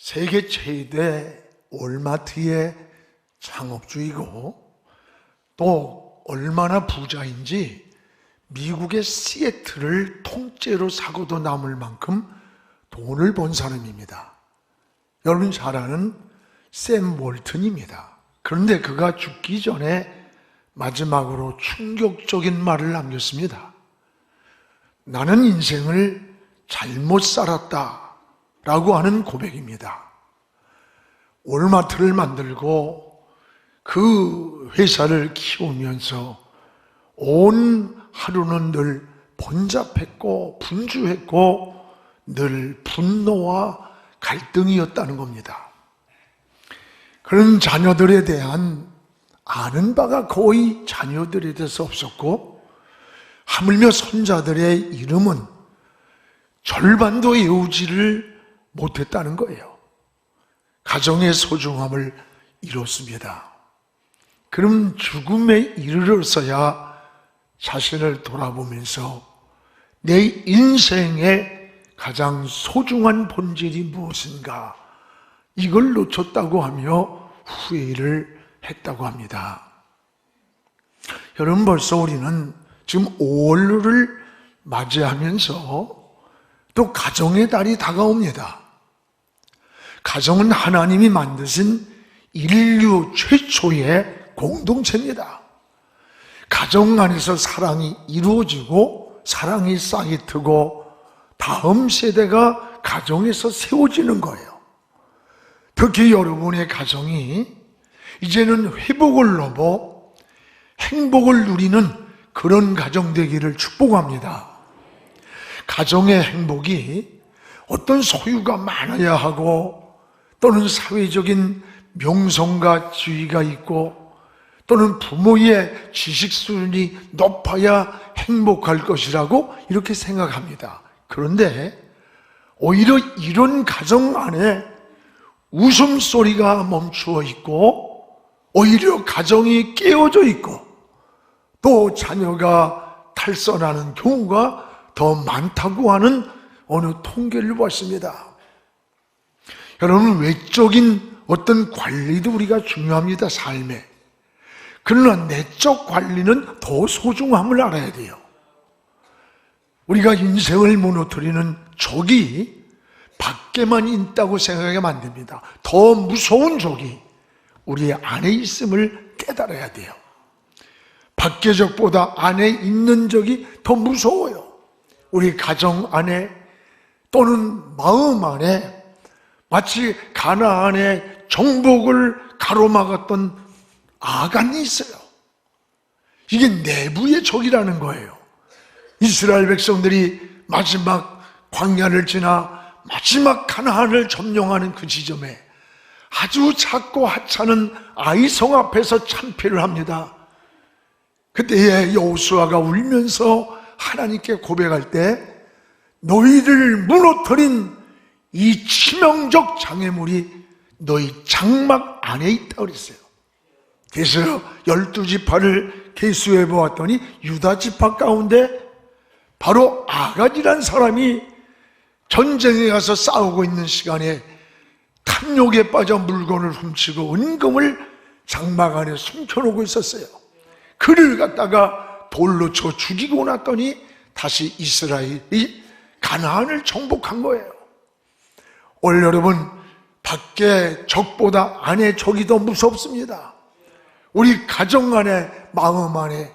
세계 최대 월마트의 창업주이고 또 얼마나 부자인지 미국의 시애틀을 통째로 사고도 남을 만큼 돈을 번 사람입니다. 여러분 잘 아는 샘 월튼입니다. 그런데 그가 죽기 전에 마지막으로 충격적인 말을 남겼습니다. 나는 인생을 잘못 살았다 라고 하는 고백입니다. 월마트를 만들고 그 회사를 키우면서 온 하루는 늘 번잡했고 분주했고 늘 분노와 갈등이었다는 겁니다. 그런 자녀들에 대한 아는 바가 거의 자녀들에 대해서 없었고 하물며 손자들의 이름은 절반도 외우지를 못했다는 거예요. 가정의 소중함을 잃었습니다. 그럼 죽음에 이르러서야 자신을 돌아보면서 내 인생의 가장 소중한 본질이 무엇인가 이걸 놓쳤다고 하며 후회를 했다고 합니다. 여러분 벌써 우리는 지금 5월을 맞이하면서 또 가정의 달이 다가옵니다. 가정은 하나님이 만드신 인류 최초의 공동체입니다. 가정 안에서 사랑이 이루어지고 사랑이 싹이 트고 다음 세대가 가정에서 세워지는 거예요. 특히 여러분의 가정이 이제는 회복을 넘어 행복을 누리는 그런 가정 되기를 축복합니다. 가정의 행복이 어떤 소유가 많아야 하고 또는 사회적인 명성과 지위가 있고 또는 부모의 지식 수준이 높아야 행복할 것이라고 이렇게 생각합니다. 그런데 오히려 이런 가정 안에 웃음소리가 멈추어 있고 오히려 가정이 깨어져 있고 또 자녀가 탈선하는 경우가 더 많다고 하는 어느 통계를 봤습니다. 여러분 외적인 어떤 관리도 우리가 중요합니다. 삶에. 그러나 내적 관리는 더 소중함을 알아야 돼요. 우리가 인생을 무너뜨리는 적이 밖에만 있다고 생각하면 안 됩니다. 더 무서운 적이 우리 안에 있음을 깨달아야 돼요. 밖의 적보다 안에 있는 적이 더 무서워요. 우리 가정 안에 또는 마음 안에 마치 가나안의 정복을 가로막았던 아간이 있어요. 이게 내부의 적이라는 거예요. 이스라엘 백성들이 마지막 광야를 지나 마지막 가나안을 점령하는 그 지점에 아주 작고 하찮은 아이성 앞에서 참패를 합니다. 그때에 여호수아가 울면서 하나님께 고백할 때 너희를 무너뜨린 이 치명적 장애물이 너희 장막 안에 있다고 그랬어요. 그래서 12지파를 계수해 보았더니 유다 지파 가운데 바로 아간이라는 사람이 전쟁에 가서 싸우고 있는 시간에 탐욕에 빠져 물건을 훔치고 은금을 장막 안에 숨겨놓고 있었어요. 그를 갖다가 돌로 쳐 죽이고 났더니 다시 이스라엘이 가나안을 정복한 거예요. 오늘 여러분 밖에 적보다 안에 적이 더 무섭습니다. 우리 가정 안에 마음 안에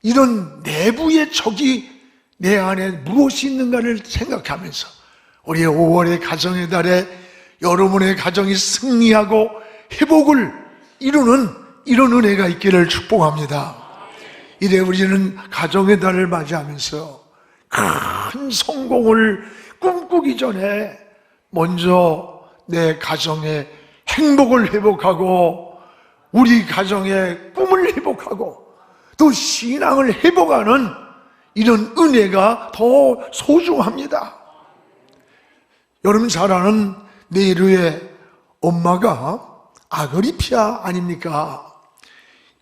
이런 내부의 적이 내 안에 무엇이 있는가를 생각하면서 우리의 5월의 가정의 달에 여러분의 가정이 승리하고 회복을 이루는 이런 은혜가 있기를 축복합니다. 이래 우리는 가정의 달을 맞이하면서 큰 성공을 꿈꾸기 전에 먼저 내 가정의 행복을 회복하고 우리 가정의 꿈을 회복하고 또 신앙을 회복하는 이런 은혜가 더 소중합니다. 여러분 잘 아는 네르의 엄마가 아그리피아 아닙니까?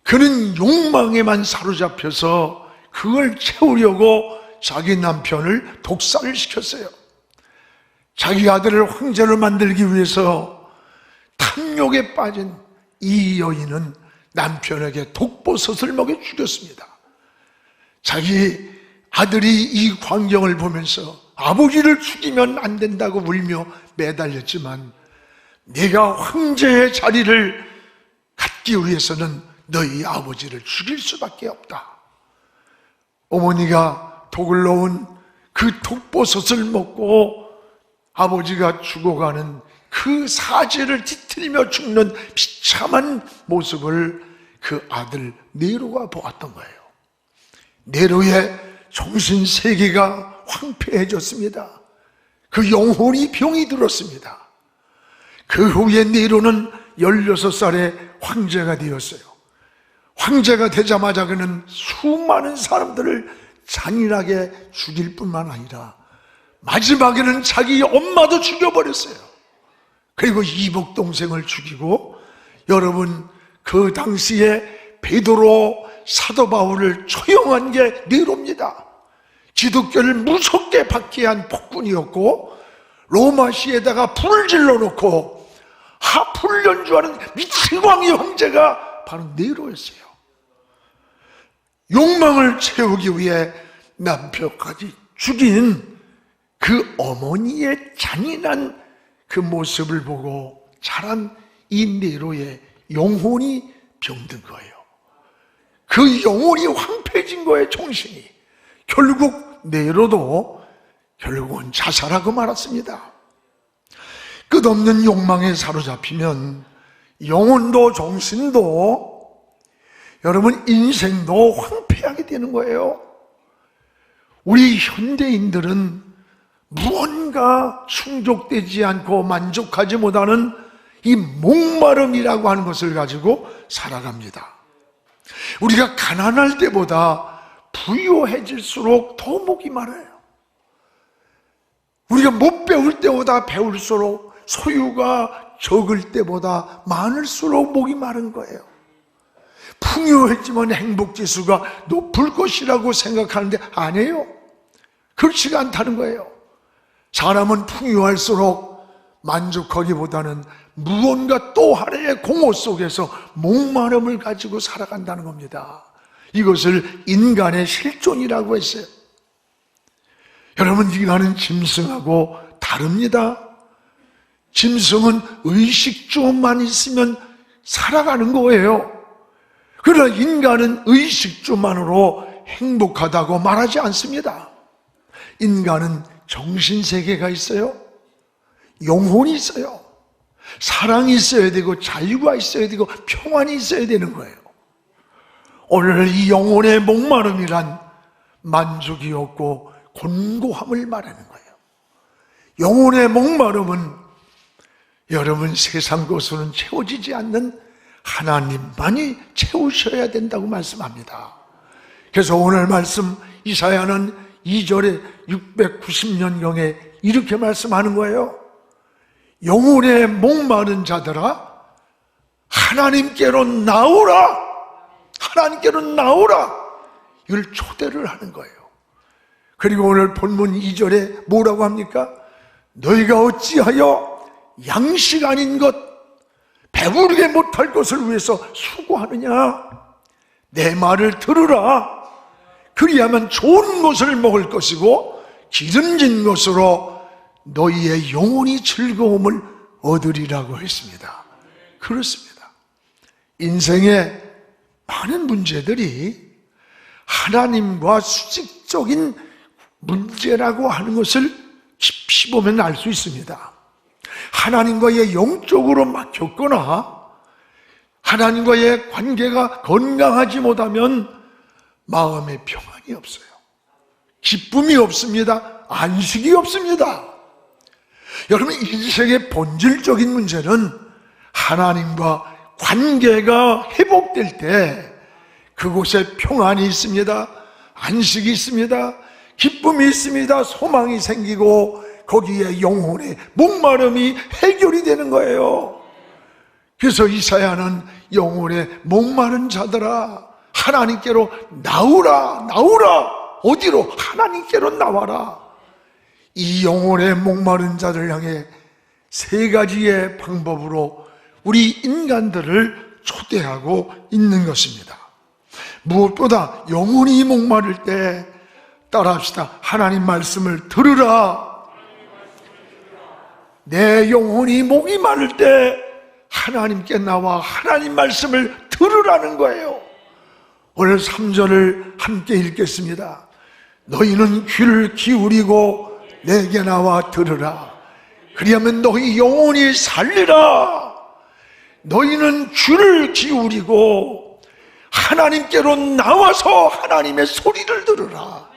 그는 욕망에만 사로잡혀서 그걸 채우려고 자기 남편을 독살을 시켰어요. 자기 아들을 황제로 만들기 위해서 탐욕에 빠진 이 여인은 남편에게 독버섯을 먹여 죽였습니다. 자기 아들이 이 광경을 보면서 아버지를 죽이면 안 된다고 울며 매달렸지만, 내가 황제의 자리를 갖기 위해서는 너희 아버지를 죽일 수밖에 없다. 어머니가 독을 넣은 그 독버섯을 먹고 아버지가 죽어가는 그 사지를 뒤틀리며 죽는 비참한 모습을 그 아들 네로가 보았던 거예요. 네로의 정신세계가 황폐해졌습니다. 그 영혼이 병이 들었습니다. 그 후에 네로는 16살에 황제가 되었어요. 황제가 되자마자 그는 수많은 사람들을 잔인하게 죽일 뿐만 아니라 마지막에는 자기 엄마도 죽여버렸어요. 그리고 이복 동생을 죽이고, 여러분, 그 당시에 베드로 사도 바울을 처형한 게 네로입니다. 기독교를 무섭게 박해한 폭군이었고, 로마시에다가 불을 질러놓고 하프를 연주하는 미친 왕의 형제가 바로 네로였어요. 욕망을 채우기 위해 남편까지 죽인 그 어머니의 잔인한 그 모습을 보고 자란 이 네로의 영혼이 병든 거예요. 그 영혼이 황폐해진 거예요, 정신이. 결국 네로도 결국은 자살하고 말았습니다. 끝없는 욕망에 사로잡히면 영혼도 정신도, 여러분, 인생도 황폐하게 되는 거예요. 우리 현대인들은 무언가 충족되지 않고 만족하지 못하는 이 목마름이라고 하는 것을 가지고 살아갑니다. 우리가 가난할 때보다 부유해질수록 더 목이 마르요. 우리가 못 배울 때보다 배울수록, 소유가 적을 때보다 많을수록 목이 마른 거예요. 풍요했지만 행복지수가 높을 것이라고 생각하는데 아니에요. 그렇지가 않다는 거예요. 사람은 풍요할수록 만족하기보다는 무언가 또 하나의 공허 속에서 목마름을 가지고 살아간다는 겁니다. 이것을 인간의 실존이라고 했어요. 여러분, 인간은 짐승하고 다릅니다. 짐승은 의식주만 있으면 살아가는 거예요. 그러나 인간은 의식주만으로 행복하다고 말하지 않습니다. 인간은 정신세계가 있어요. 영혼이 있어요. 사랑이 있어야 되고 자유가 있어야 되고 평안이 있어야 되는 거예요. 오늘 이 영혼의 목마름이란 만족이 없고 곤고함을 말하는 거예요. 영혼의 목마름은 여러분, 세상 것으로는 채워지지 않는 하나님만이 채우셔야 된다고 말씀합니다. 그래서 오늘 말씀 이사야는 2절에 690년경에 이렇게 말씀하는 거예요. 영혼의 목마른 자들아, 하나님께로 나오라, 하나님께로 나오라, 이걸 초대를 하는 거예요. 그리고 오늘 본문 2절에 뭐라고 합니까? 너희가 어찌하여 양식 아닌 것, 배부르게 못할 것을 위해서 수고하느냐? 내 말을 들으라. 그리하면 좋은 것을 먹을 것이고 기름진 것으로 너희의 영혼이 즐거움을 얻으리라고 했습니다. 그렇습니다. 인생의 많은 문제들이 하나님과 수직적인 문제라고 하는 것을 깊이 보면 알 수 있습니다. 하나님과의 영적으로 막혔거나 하나님과의 관계가 건강하지 못하면 마음에 평안이 없어요. 기쁨이 없습니다. 안식이 없습니다. 여러분, 인생의 본질적인 문제는 하나님과 관계가 회복될 때 그곳에 평안이 있습니다. 안식이 있습니다. 기쁨이 있습니다. 소망이 생기고 거기에 영혼의 목마름이 해결이 되는 거예요. 그래서 이사야는 영혼의 목마른 자들아, 하나님께로 나오라, 나오라. 어디로? 하나님께로 나와라. 이 영혼의 목마른 자들 향해 세 가지의 방법으로 우리 인간들을 초대하고 있는 것입니다. 무엇보다 영혼이 목마를 때 따라합시다. 하나님 말씀을 들으라. 내 영혼이 목이 마를 때 하나님께 나와 하나님 말씀을 들으라는 거예요. 오늘 3절을 함께 읽겠습니다. 너희는 귀를 기울이고 내게 나와 들으라. 그리하면 너희 영혼이 살리라. 너희는 귀를 기울이고 하나님께로 나와서 하나님의 소리를 들으라.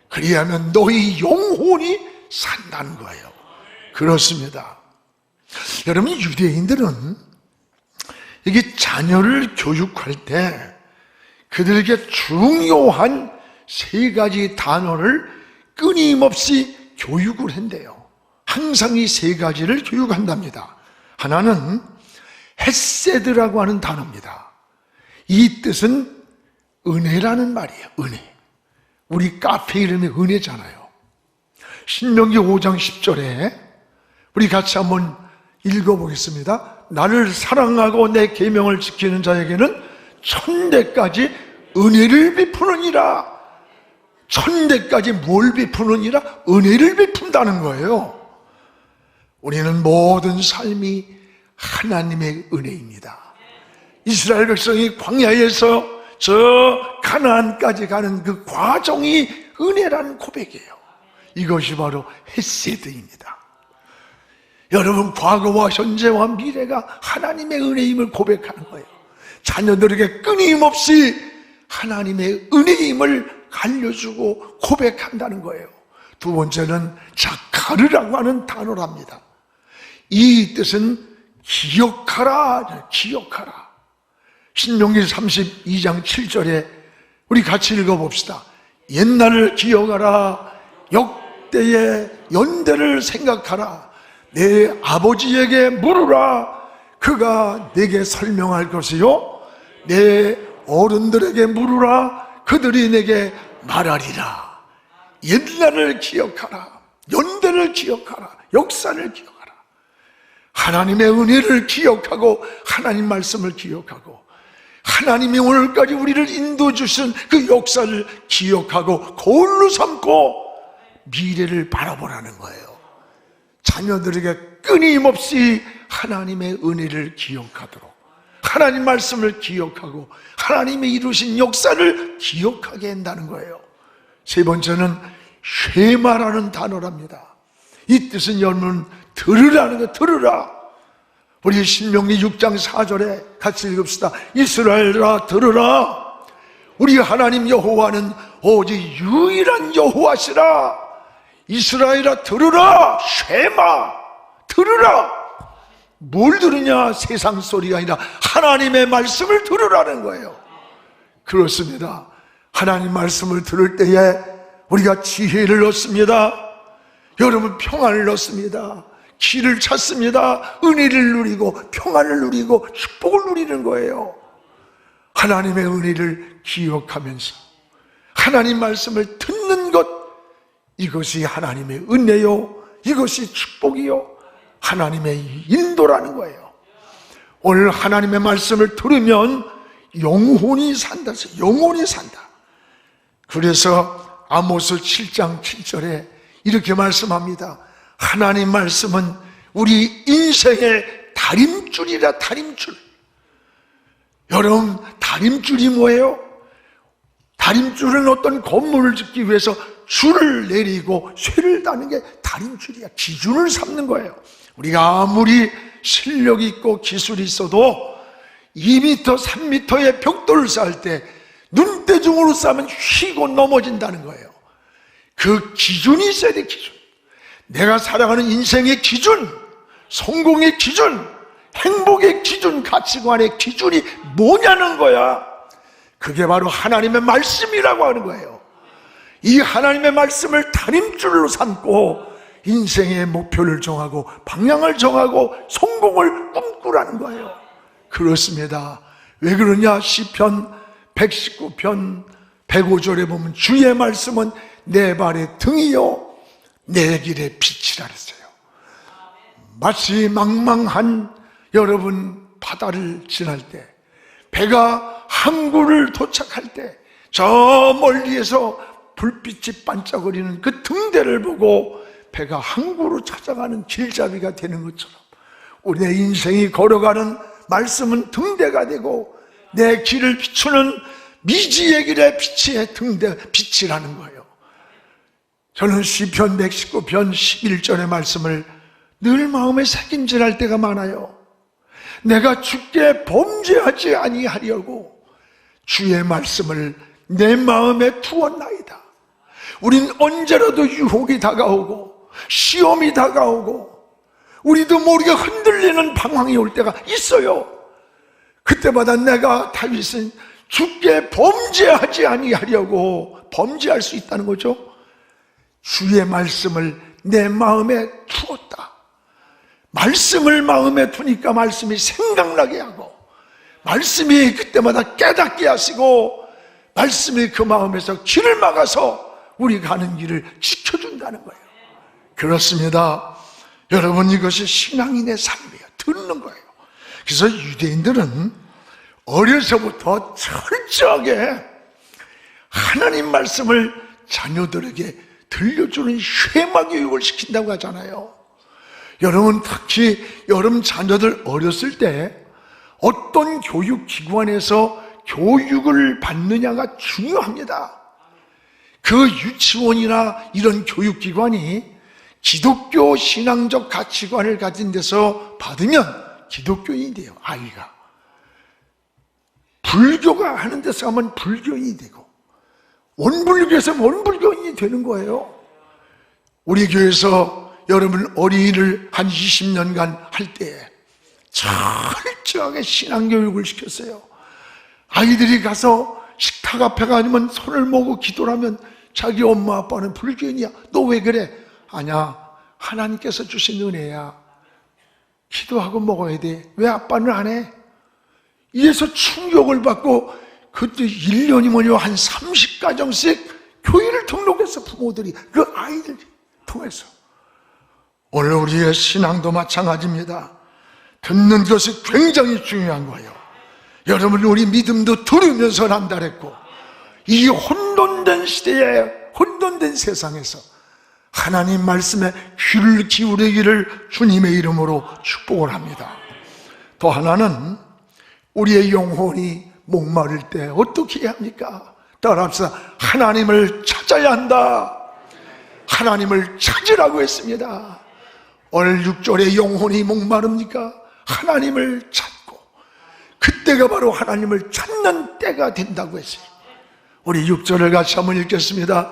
그리하면 너희 영혼이 산다는 거예요. 그렇습니다. 여러분, 유대인들은 이게 자녀를 교육할 때 그들에게 중요한 세 가지 단어를 끊임없이 교육을 한대요. 항상 이 세 가지를 교육한답니다. 하나는 헤세드라고 하는 단어입니다. 이 뜻은 은혜라는 말이에요. 은혜. 우리 카페 이름이 은혜잖아요. 신명기 5장 10절에 우리 같이 한번 읽어보겠습니다. 나를 사랑하고 내 계명을 지키는 자에게는 천대까지 은혜를 베푸느니라. 천대까지 뭘 베푸느니라? 은혜를 베푼다는 거예요. 우리는 모든 삶이 하나님의 은혜입니다. 이스라엘 백성이 광야에서 저 가나안까지 가는 그 과정이 은혜라는 고백이에요. 이것이 바로 헤세드입니다. 여러분, 과거와 현재와 미래가 하나님의 은혜임을 고백하는 거예요. 자녀들에게 끊임없이 하나님의 은혜임을 알려주고 고백한다는 거예요. 두 번째는 자카르라고 하는 단어랍니다. 이 뜻은 기억하라. 기억하라. 신명기 32장 7절에 우리 같이 읽어봅시다. 옛날을 기억하라. 역대의 연대를 생각하라. 내 아버지에게 물으라. 그가 내게 설명할 것이요 내 어른들에게 물으라. 그들이 내게 말하리라. 옛날을 기억하라. 연대를 기억하라. 역사를 기억하라. 하나님의 은혜를 기억하고 하나님 말씀을 기억하고 하나님이 오늘까지 우리를 인도해 주신 그 역사를 기억하고 거울로 삼고 미래를 바라보라는 거예요. 자녀들에게 끊임없이 하나님의 은혜를 기억하도록, 하나님 말씀을 기억하고 하나님이 이루신 역사를 기억하게 한다는 거예요. 세 번째는 쉐마라는 단어랍니다. 이 뜻은 여러분 들으라는 거. 들으라. 우리 신명기 6장 4절에 같이 읽읍시다. 이스라엘아 들으라. 우리 하나님 여호와는 오직 유일한 여호와시라. 이스라엘아 들으라. 쉐마. 들으라. 뭘 들으냐? 세상 소리가 아니라 하나님의 말씀을 들으라는 거예요. 그렇습니다. 하나님 말씀을 들을 때에 우리가 지혜를 얻습니다. 여러분, 평안을 얻습니다. 길을 찾습니다. 은혜를 누리고 평안을 누리고 축복을 누리는 거예요. 하나님의 은혜를 기억하면서 하나님 말씀을 듣는 것, 이것이 하나님의 은혜요, 이것이 축복이요, 하나님의 인도라는 거예요. 오늘 하나님의 말씀을 들으면 영혼이 산다. 영혼이 산다. 그래서 아모스 7장 7절에 이렇게 말씀합니다. 하나님 말씀은 우리 인생의 다림줄이라. 다림줄. 여러분, 다림줄이 뭐예요? 다림줄은 어떤 건물을 짓기 위해서 줄을 내리고 쇠를 다는 게 다림줄이야. 기준을 삼는 거예요. 우리가 아무리 실력이 있고 기술이 있어도 2m, 3m의 벽돌을 쌓을 때 눈대중으로 쌓으면 휘고 넘어진다는 거예요. 그 기준이 있어야 돼. 기준. 내가 살아가는 인생의 기준, 성공의 기준, 행복의 기준, 가치관의 기준이 뭐냐는 거야. 그게 바로 하나님의 말씀이라고 하는 거예요. 이 하나님의 말씀을 다림줄로 삼고 인생의 목표를 정하고 방향을 정하고 성공을 꿈꾸라는 거예요. 그렇습니다. 왜 그러냐? 시편 119편 105절에 보면 주의 말씀은 내 발의 등이요 내 길의 빛이라 그랬어요. 마치 망망한 여러분 바다를 지날 때, 배가 항구를 도착할 때 저 멀리에서 불빛이 반짝거리는 그 등대를 보고 배가 항구로 찾아가는 길잡이가 되는 것처럼 우리 내 인생이 걸어가는 말씀은 등대가 되고 내 길을 비추는 미지의 길의 빛의 등대, 빛이라는 거예요. 저는 시편 119편 11절의 말씀을 늘 마음에 새김질할 때가 많아요. 내가 주께 범죄하지 아니하려고 주의 말씀을 내 마음에 두었나이다. 우린 언제라도 유혹이 다가오고 시험이 다가오고 우리도 모르게 흔들리는 방황이 올 때가 있어요. 그때마다 내가 다윗은 주께 범죄하지 아니하려고 범죄할 수 있다는 거죠. 주의 말씀을 내 마음에 두었다. 말씀을 마음에 두니까 말씀이 생각나게 하고 말씀이 그때마다 깨닫게 하시고 말씀이 그 마음에서 길을 막아서 우리 가는 길을 지켜준다는 거예요. 그렇습니다. 여러분, 이것이 신앙인의 삶이에요. 듣는 거예요. 그래서 유대인들은 어려서부터 철저하게 하나님 말씀을 자녀들에게 들려주는 쉐마 교육을 시킨다고 하잖아요. 여러분, 특히 여러분 자녀들 어렸을 때 어떤 교육기관에서 교육을 받느냐가 중요합니다. 그 유치원이나 이런 교육기관이 기독교 신앙적 가치관을 가진 데서 받으면 기독교인이 돼요, 아이가. 불교가 하는 데서 하면 불교인이 되고 원불교에서 원불교인이 되는 거예요. 우리 교회에서 여러분 어린이를 한 20년간 할 때 철저하게 신앙교육을 시켰어요. 아이들이 가서 식탁 앞에 가면 손을 모으고 기도를 하면 자기 엄마 아빠는 불교인이야. 너 왜 그래? 아니야, 하나님께서 주신 은혜야. 기도하고 먹어야 돼. 왜 아빠는 안 해? 이래서 충격을 받고 그때 1년이면요 한 30가정씩 교회를 등록해서 부모들이 그 아이들 통해서. 오늘 우리의 신앙도 마찬가지입니다. 듣는 것이 굉장히 중요한 거예요. 여러분, 우리 믿음도 들으면서 난다랬고 이 혼돈된 시대에 혼돈된 세상에서 하나님 말씀에 귀를 기울이기를 주님의 이름으로 축복을 합니다. 또 하나는 우리의 영혼이 목마를 때 어떻게 해야 합니까? 따라합시다. 하나님을 찾아야 한다. 하나님을 찾으라고 했습니다. 오늘 6절에 영혼이 목마릅니까? 하나님을 찾고 그때가 바로 하나님을 찾는 때가 된다고 했어요. 우리 6절을 같이 한번 읽겠습니다.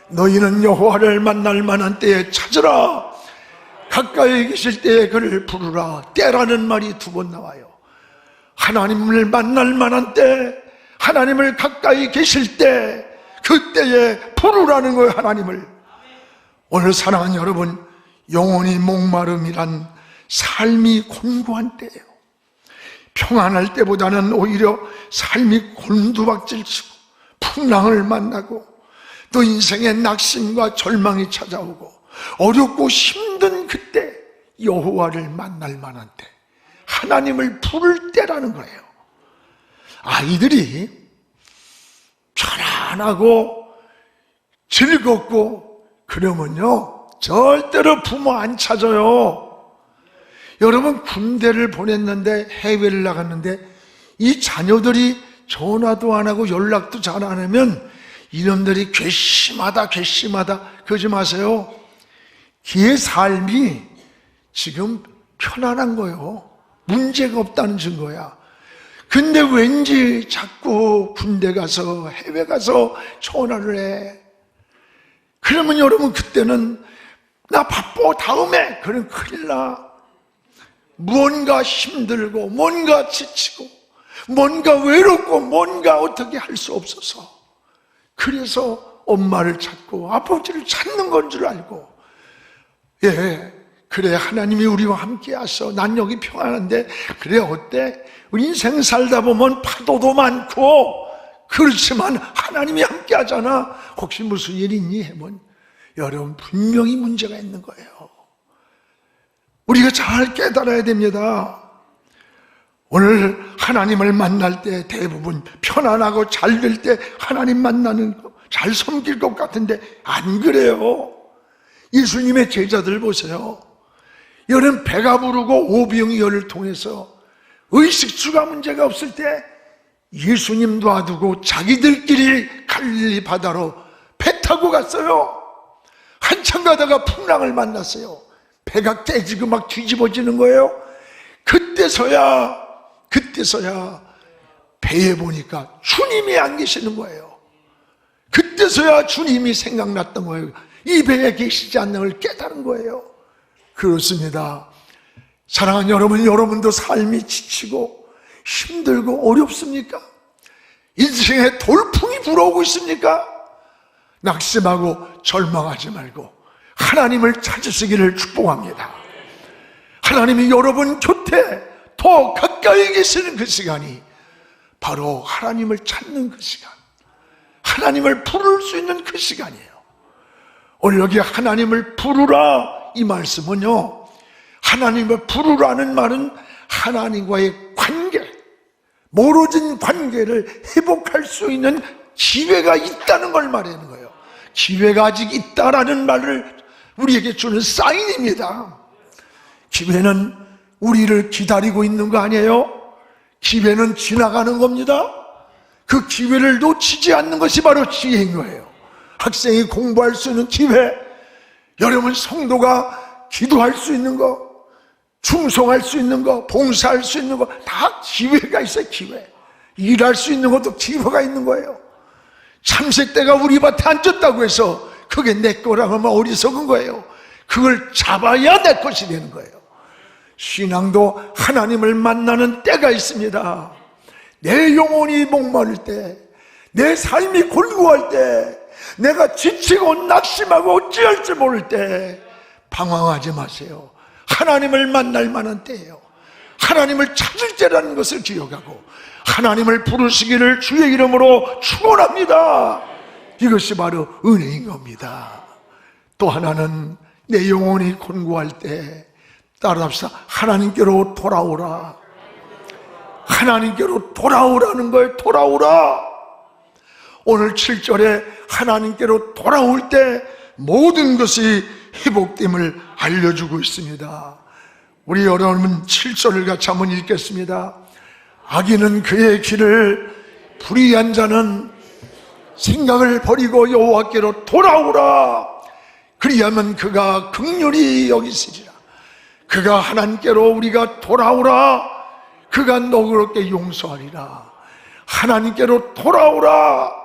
너희는 여호와를 만날 만한 때에 찾으라. 가까이 계실 때에 그를 부르라. 때라는 말이 2번 나와요. 하나님을 만날 만한 때, 하나님을 가까이 계실 때, 그때에 부르라는 거예요, 하나님을. 오늘 사랑하는 여러분, 영혼이 목마름이란 삶이 곤고한 때예요. 평안할 때보다는 오히려 삶이 곤두박질치고 풍랑을 만나고 또 인생의 낙심과 절망이 찾아오고 어렵고 힘든 그때 여호와를 만날 만한 때, 하나님을 부를 때라는 거예요. 아이들이 편안하고 즐겁고 그러면요 절대로 부모 안 찾아요. 여러분, 군대를 보냈는데 해외를 나갔는데 이 자녀들이 전화도 안 하고 연락도 잘 안 하면 이놈들이 괘씸하다 그러지 마세요. 걔 삶이 지금 편안한 거예요. 문제가 없다는 증거야. 근데 왠지 자꾸 군대 가서 해외 가서 전화를 해. 그러면 여러분 그때는 나 바빠 다음에, 그럼 큰일 나. 뭔가 힘들고 뭔가 지치고 뭔가 외롭고 뭔가 어떻게 할 수 없어서 그래서 엄마를 찾고 아버지를 찾는 건 줄 알고, 예, 그래 하나님이 우리와 함께 하셔. 난 여기 평안한데 그래 어때? 우리 인생 살다 보면 파도도 많고 그렇지만 하나님이 함께 하잖아. 혹시 무슨 일 있니? 하면 여러분, 분명히 문제가 있는 거예요. 우리가 잘 깨달아야 됩니다. 오늘 하나님을 만날 때 대부분 편안하고 잘 될 때 하나님 만나는 거, 잘 섬길 것 같은데 안 그래요. 예수님의 제자들 보세요. 여름 배가 부르고 오병이어를 통해서 의식주가 문제가 없을 때 예수님 놔두고 자기들끼리 갈릴리 바다로 배 타고 갔어요. 한참 가다가 풍랑을 만났어요. 배가 깨지고 막 뒤집어지는 거예요. 그때서야 배에 보니까 주님이 안 계시는 거예요. 그때서야 주님이 생각났던 거예요. 이 배에 계시지 않는 걸 깨달은 거예요. 그렇습니다. 사랑하는 여러분, 여러분도 삶이 지치고 힘들고 어렵습니까? 인생에 돌풍이 불어오고 있습니까? 낙심하고 절망하지 말고 하나님을 찾으시기를 축복합니다. 하나님이 여러분 곁에 더 가까이 계시는 그 시간이 바로 하나님을 찾는 그 시간, 하나님을 부를 수 있는 그 시간이에요. 오늘 여기 하나님을 부르라 이 말씀은요, 하나님을 부르라는 말은 하나님과의 관계, 멀어진 관계를 회복할 수 있는 기회가 있다는 걸 말하는 거예요. 기회가 아직 있다라는 말을 우리에게 주는 사인입니다. 기회는 우리를 기다리고 있는 거 아니에요? 기회는 지나가는 겁니다. 그 기회를 놓치지 않는 것이 바로 지혜인 거예요. 학생이 공부할 수 있는 기회, 여러분 성도가 기도할 수 있는 거, 충성할 수 있는 거, 봉사할 수 있는 거, 다 기회가 있어요. 기회. 일할 수 있는 것도 기회가 있는 거예요. 참새떼가 우리 밭에 앉았다고 해서 그게 내 거라고 하면 어리석은 거예요. 그걸 잡아야 내 것이 되는 거예요. 신앙도 하나님을 만나는 때가 있습니다. 내 영혼이 목마를 때, 내 삶이 골고할 때, 내가 지치고 낙심하고 어찌할지 모를 때 방황하지 마세요. 하나님을 만날 만한 때예요. 하나님을 찾을 때라는 것을 기억하고 하나님을 부르시기를 주의 이름으로 축원합니다. 이것이 바로 은혜인 겁니다. 또 하나는 내 영혼이 곤고할 때 따라합시다. 하나님께로 돌아오라. 하나님께로 돌아오라는 거예요. 돌아오라. 오늘 7절에 하나님께로 돌아올 때 모든 것이 회복됨을 알려주고 있습니다. 우리 여러분 7절을 같이 한번 읽겠습니다. 악인은 그의 길을, 불의한 자는 생각을 버리고 여호와께로 돌아오라. 그리하면 그가 긍휼히 여기시리라. 그가 하나님께로 우리가 돌아오라. 그가 너그럽게 용서하리라. 하나님께로 돌아오라.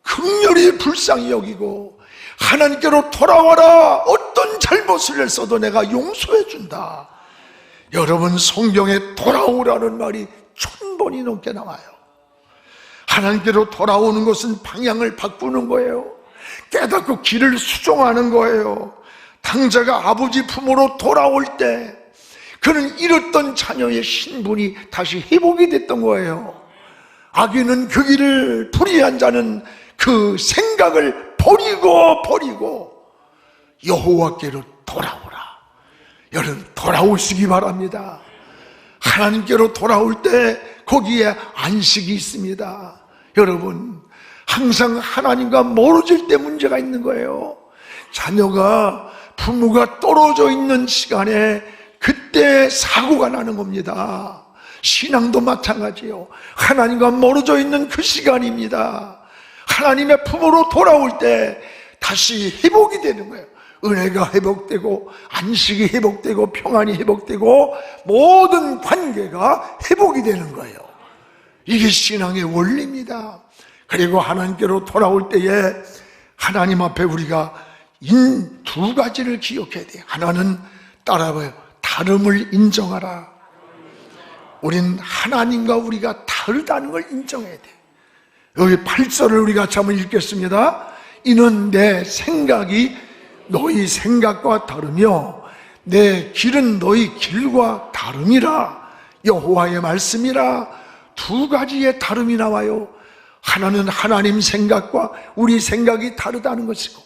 긍휼히 불쌍히 여기고 하나님께로 돌아와라. 어떤 잘못을 했어도 내가 용서해 준다. 여러분 성경에 돌아오라는 말이 1000번이 넘게 나와요. 하나님께로 돌아오는 것은 방향을 바꾸는 거예요. 깨닫고 길을 수정하는 거예요. 당자가 아버지 품으로 돌아올 때 그는 잃었던 자녀의 신분이 다시 회복이 됐던 거예요. 악인은 그 길을, 불의한 자는 그 생각을 버리고 여호와께로 돌아오라. 여러분 돌아오시기 바랍니다. 하나님께로 돌아올 때 거기에 안식이 있습니다. 여러분 항상 하나님과 멀어질 때 문제가 있는 거예요. 자녀가 부모가 떨어져 있는 시간에 그때 사고가 나는 겁니다. 신앙도 마찬가지예요. 하나님과 멀어져 있는 그 시간입니다. 하나님의 품으로 돌아올 때 다시 회복이 되는 거예요. 은혜가 회복되고 안식이 회복되고 평안이 회복되고 모든 관계가 회복이 되는 거예요. 이게 신앙의 원리입니다. 그리고 하나님께로 돌아올 때에 하나님 앞에 우리가 두 가지를 기억해야 돼요. 하나는 따라봐요. 다름을 인정하라. 우린 하나님과 우리가 다르다는 걸 인정해야 돼요. 여기 8절을 우리 같이 한번 읽겠습니다. 이는 내 생각이 너희 생각과 다르며 내 길은 너희 길과 다름이라. 여호와의 말씀이라. 두 가지의 다름이 나와요. 하나는 하나님 생각과 우리 생각이 다르다는 것이고,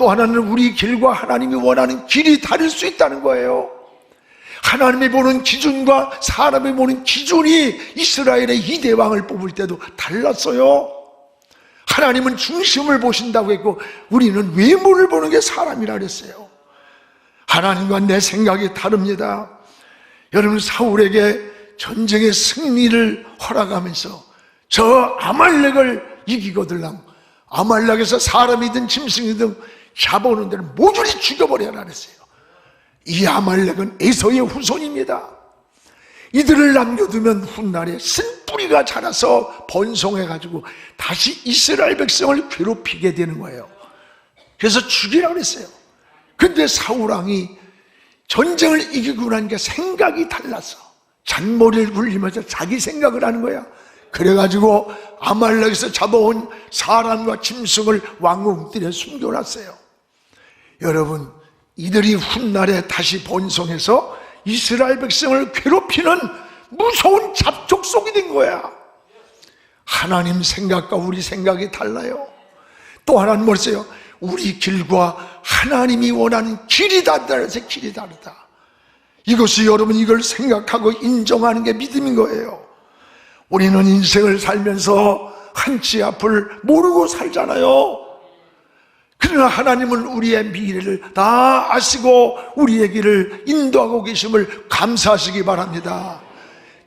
또 하나는 우리 길과 하나님이 원하는 길이 다를 수 있다는 거예요. 하나님이 보는 기준과 사람이 보는 기준이 이스라엘의 이 대왕을 뽑을 때도 달랐어요. 하나님은 중심을 보신다고 했고 우리는 외모를 보는 게 사람이라 그랬어요. 하나님과 내 생각이 다릅니다. 여러분, 사울에게 전쟁의 승리를 허락하면서 저 아말렉을 이기거들랑 아말렉에서 사람이든 짐승이든 잡아오는 데를 모조리 죽여버려라 그랬어요. 이 아말렉은 에서의 후손입니다. 이들을 남겨두면 훗날에 쓴뿌리가 자라서 번성해가지고 다시 이스라엘 백성을 괴롭히게 되는 거예요. 그래서 죽이라고 그랬어요. 근데 사울왕이 전쟁을 이기고 나니까 생각이 달라서 잔머리를 굴리면서 자기 생각을 하는 거야. 그래가지고 아말렉에서 잡아온 사람과 짐승을 왕궁들에 숨겨놨어요. 여러분, 이들이 훗날에 다시 번성해서 이스라엘 백성을 괴롭히는 무서운 잡족속이 된 거야. 하나님 생각과 우리 생각이 달라요. 또 하나는 뭐랬어요? 우리 길과 하나님이 원하는 길이 다르다. 길이 다르다. 이것이 여러분, 이걸 생각하고 인정하는 게 믿음인 거예요. 우리는 인생을 살면서 한치 앞을 모르고 살잖아요. 그러나 하나님은 우리의 미래를 다 아시고 우리의 길을 인도하고 계심을 감사하시기 바랍니다.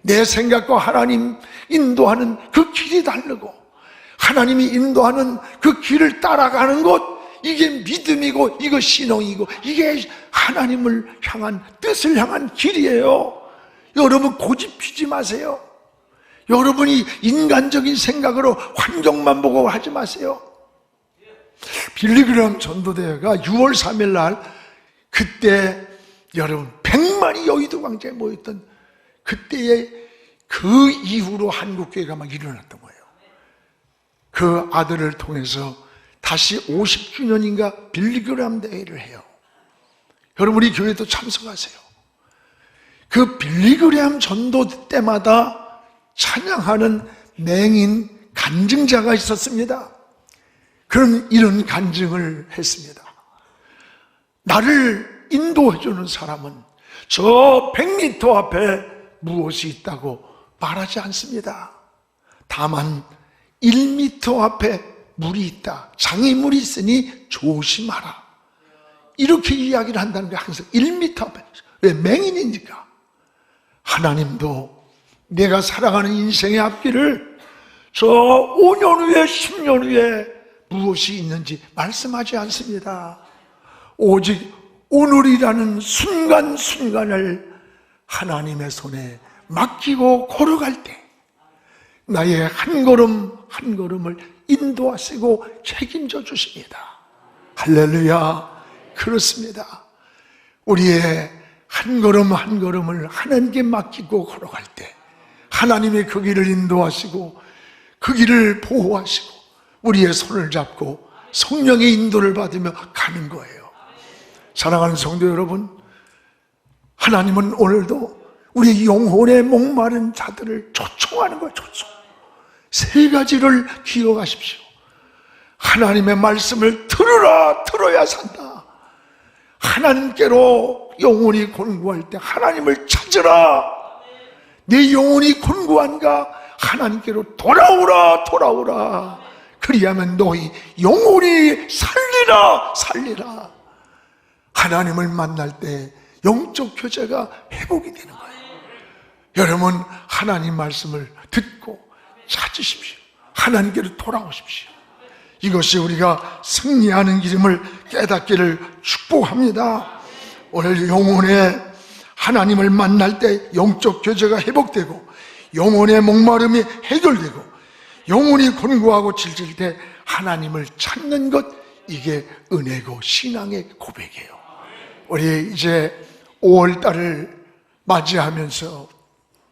내 생각과 하나님 인도하는 그 길이 다르고 하나님이 인도하는 그 길을 따라가는 것, 이게 믿음이고 이거 신앙이고 이게 하나님을 향한, 뜻을 향한 길이에요. 여러분, 고집 피지 마세요. 여러분이 인간적인 생각으로 환경만 보고 하지 마세요. 빌리그람 전도대회가 6월 3일 날, 그때 여러분 100만이 여의도 광장에 모였던 그때에 그 이후로 한국교회가 막 일어났던 거예요. 그 아들을 통해서 다시 50주년인가 빌리그람 대회를 해요. 여러분, 우리 교회도 참석하세요. 그 빌리그람 전도 때마다 찬양하는 맹인 간증자가 있었습니다. 그런 이런 간증을 했습니다. 나를 인도해주는 사람은 저 100m 앞에 무엇이 있다고 말하지 않습니다. 다만 1m 앞에 물이 있다, 장애물이 있으니 조심하라, 이렇게 이야기를 한다는 게 항상 1m 앞에. 왜? 맹인이니까. 하나님도 내가 살아가는 인생의 앞길을 저 5년 후에 10년 후에 무엇이 있는지 말씀하지 않습니다. 오직 오늘이라는 순간순간을 하나님의 손에 맡기고 걸어갈 때 나의 한 걸음 한 걸음을 인도하시고 책임져 주십니다. 할렐루야. 그렇습니다. 우리의 한 걸음 한 걸음을 하나님께 맡기고 걸어갈 때 하나님이 그 길을 인도하시고 그 길을 보호하시고 우리의 손을 잡고 성령의 인도를 받으며 가는 거예요. 사랑하는 성도 여러분, 하나님은 오늘도 우리 영혼에 목마른 자들을 초청하는 거예요. 초청. 세 가지를 기억하십시오. 하나님의 말씀을 들어야 산다. 하나님께로 영혼이 곤고할 때 하나님을 찾으라. 내 영혼이 곤고한가? 하나님께로 돌아오라. 그리하면 너희 영혼이 살리라. 하나님을 만날 때 영적 교제가 회복이 되는 거예요. 여러분, 하나님 말씀을 듣고 찾으십시오. 하나님께로 돌아오십시오. 이것이 우리가 승리하는 길임을 깨닫기를 축복합니다. 오늘 영혼에 하나님을 만날 때 영적 교제가 회복되고 영혼의 목마름이 해결되고 영혼이 곤고하고 질질 때 하나님을 찾는 것, 이게 은혜고 신앙의 고백이에요. 우리 이제 5월달을 맞이하면서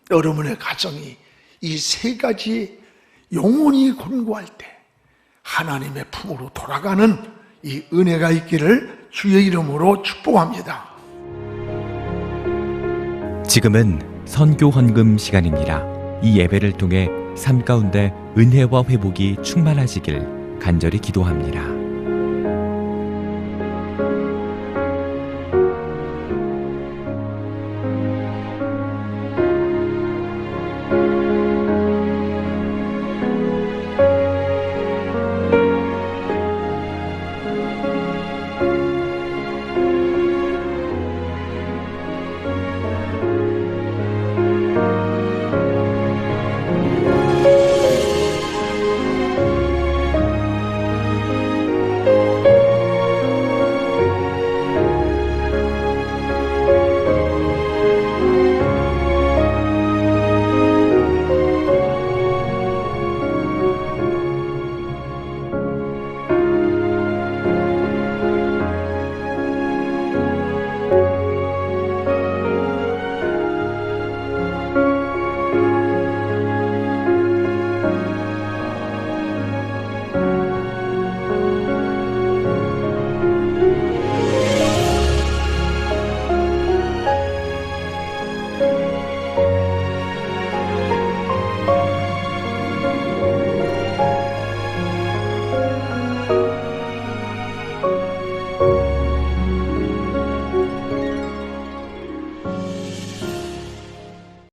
여러분의 가정이 이 세 가지 영혼이 곤고할 때 하나님의 품으로 돌아가는 이 은혜가 있기를 주의 이름으로 축복합니다. 지금은 선교 헌금 시간입니다. 이 예배를 통해 삶 가운데 은혜와 회복이 충만하시길 간절히 기도합니다.